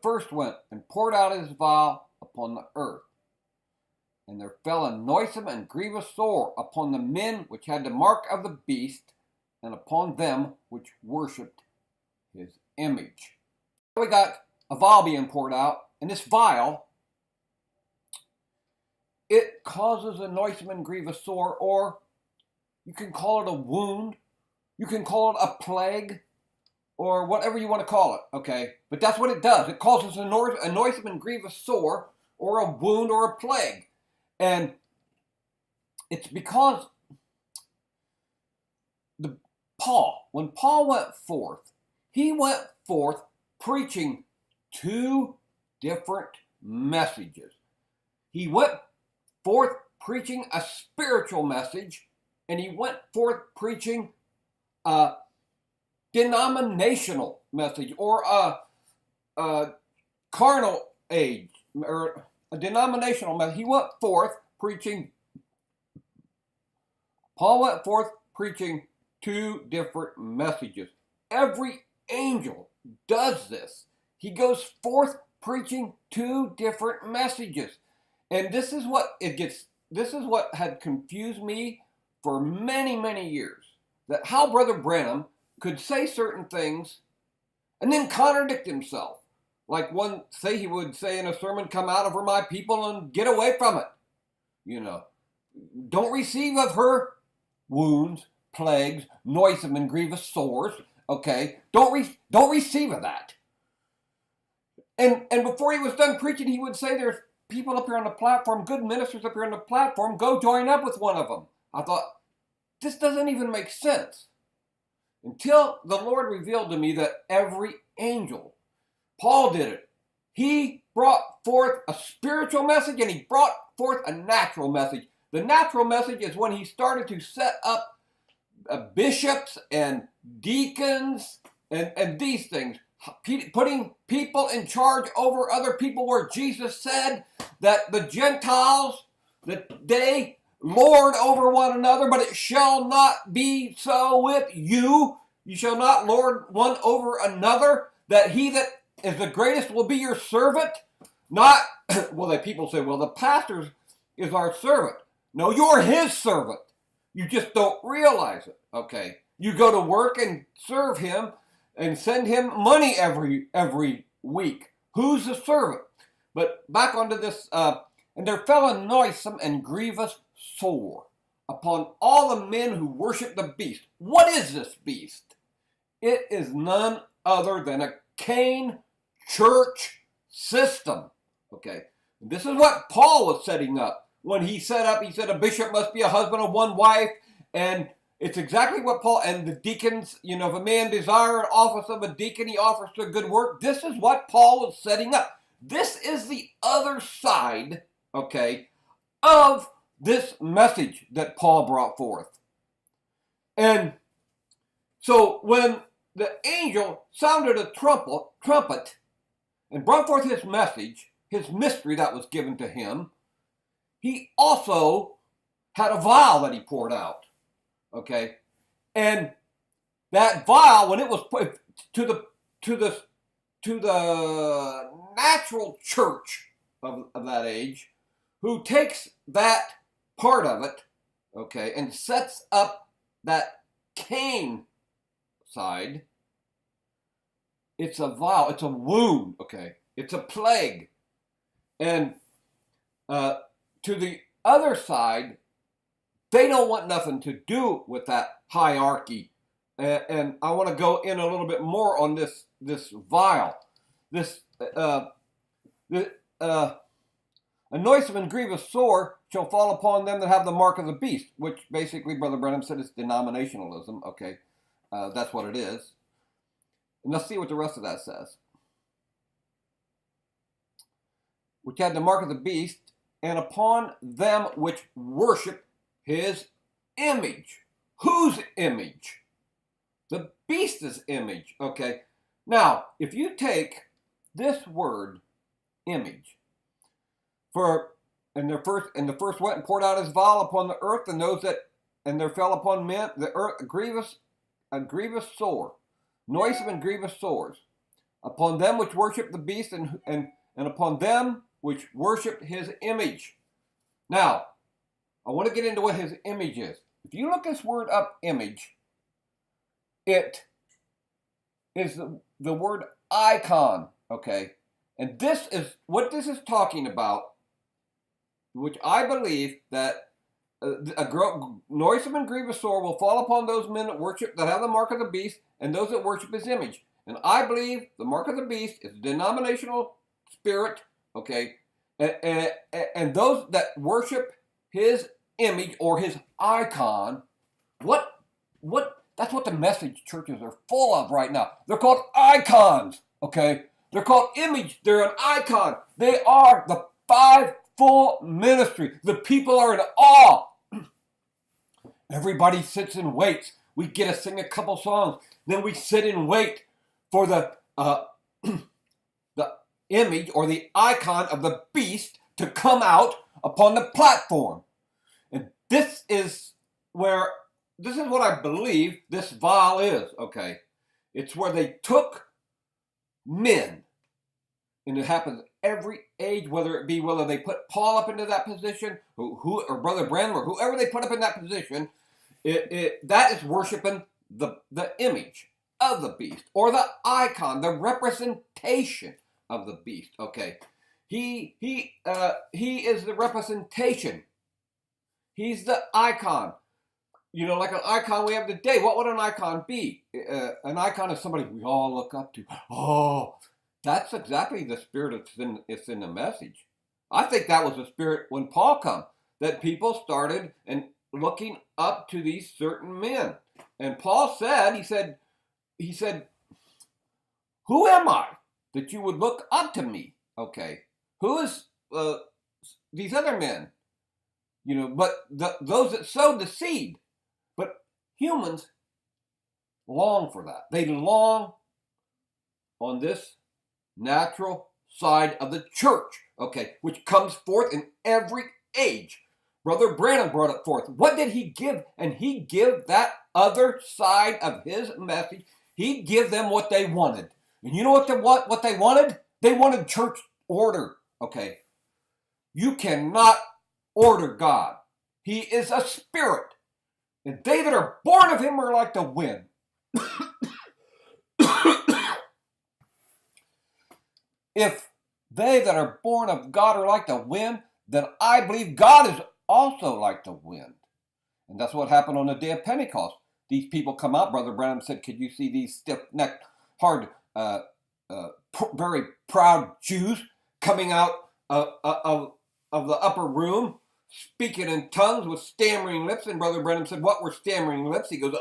first went and poured out his vial upon the earth. And there fell a noisome and grievous sore upon the men which had the mark of the beast, and upon them which worshipped his image. We got a vial being poured out, and this vial, it causes a noisome and grievous sore, or you can call it a wound, you can call it a plague, or whatever you want to call it, okay? But that's what it does. It causes a noisome and grievous sore, or a wound, or a plague. And it's because when Paul went forth, he went forth preaching two different messages. He went forth preaching a spiritual message, and he went forth preaching a denominational message, or a carnal age, or a denominational message. Paul went forth preaching two different messages. Every angel does this. He goes forth preaching two different messages. And this is what had confused me for many, many years. That how Brother Branham could say certain things and then contradict himself. Like he would say in a sermon, "Come out of her, my people, and get away from it." You know, don't receive of her wounds, plagues, noisome and grievous sores. Okay, don't receive of that. And before he was done preaching, he would say, "There's people up here on the platform, good ministers up here on the platform. Go join up with one of them." I thought, this doesn't even make sense. Until the Lord revealed to me that every angel, Paul did it. He brought forth a spiritual message, and he brought forth a natural message. The natural message is when he started to set up bishops and deacons and these things, putting people in charge over other people, where Jesus said that the Gentiles, that they lord over one another, but it shall not be so with you. You shall not lord one over another, that he that is the greatest will be your servant. Not, well, people say, well, the pastor is our servant. No, you're his servant. You just don't realize it, okay? You go to work and serve him and send him money every week. Who's the servant? But back onto this, and there fell a noisome and grievous sore upon all the men who worship the beast. What is this beast? It is none other than a Cain church system. Okay, this is what Paul was setting up. When he said a bishop must be a husband of one wife, and it's exactly what Paul, and the deacons, if a man desire an office of a deacon, he offers to a good work. This is what Paul was setting up. This is the other side, okay, of this message that Paul brought forth. And so when the angel sounded a trumpet and brought forth his message, his mystery that was given to him, he also had a vial that he poured out. Okay? And that vial, when it was put to the natural church of that age, who takes that part of it, okay, and sets up that Cain side, it's a vial, it's a wound, okay, it's a plague. And to the other side, they don't want nothing to do with that hierarchy. And I want to go in a little bit more on this vial. A noisome and grievous sore shall fall upon them that have the mark of the beast, which basically Brother Branham said is denominationalism. Okay, that's what it is. And let's see what the rest of that says. Which had the mark of the beast, and upon them which worship his image. Whose image? The beast's image. Okay. Now, if you take this word, image, and the first went and poured out his vial upon the earth, and there fell upon men the earth a grievous sore, noisome and grievous sores, upon them which worship the beast and upon them which worship his image. Now, I want to get into what his image is. If you look this word up, image, it is the word icon, okay? And this is what this is talking about, which I believe that a noisome and grievous sore will fall upon those men that have the mark of the beast and those that worship his image. And I believe the mark of the beast is a denominational spirit, okay? And those that worship his image or his icon, that's what the message churches are full of right now. They're called icons, okay? They're called image. They're an icon. They are the fivefold ministry. The people are in awe. Everybody sits and waits. We get to sing a couple songs. Then we sit and wait for the the image or the icon of the beast to come out upon the platform. And this is what I believe this vial is, okay? It's where they took men, and it happens every age, whether they put Paul up into that position, or Brother Branham, or whoever they put up in that position, that is worshiping the image of the beast, or the icon, the representation of the beast, okay? He is the representation. He's the icon. You know, like an icon we have today. What would an icon be? An icon is somebody we all look up to. Oh, that's exactly the spirit it's in the message. I think that was the spirit when Paul came, that people started and looking up to these certain men. And Paul said, he said, who am I that you would look up to me? Okay. Who is these other men? You know, but those that sowed the seed. But humans long for that. They long on this natural side of the church, okay, which comes forth in every age. Brother Branham brought it forth. What did he give? And he give that other side of his message. He give them what they wanted. And you know what they wanted? They wanted church order, okay? You cannot order God. He is a spirit. And they that are born of him are like the wind. If they that are born of God are like the wind, then I believe God is also like the wind. And that's what happened on the day of Pentecost. These people come out. Brother Branham said, could you see these stiff-necked, hard, very proud Jews coming out of the upper room, speaking in tongues with stammering lips? And Brother Branham said, what were stammering lips? He goes,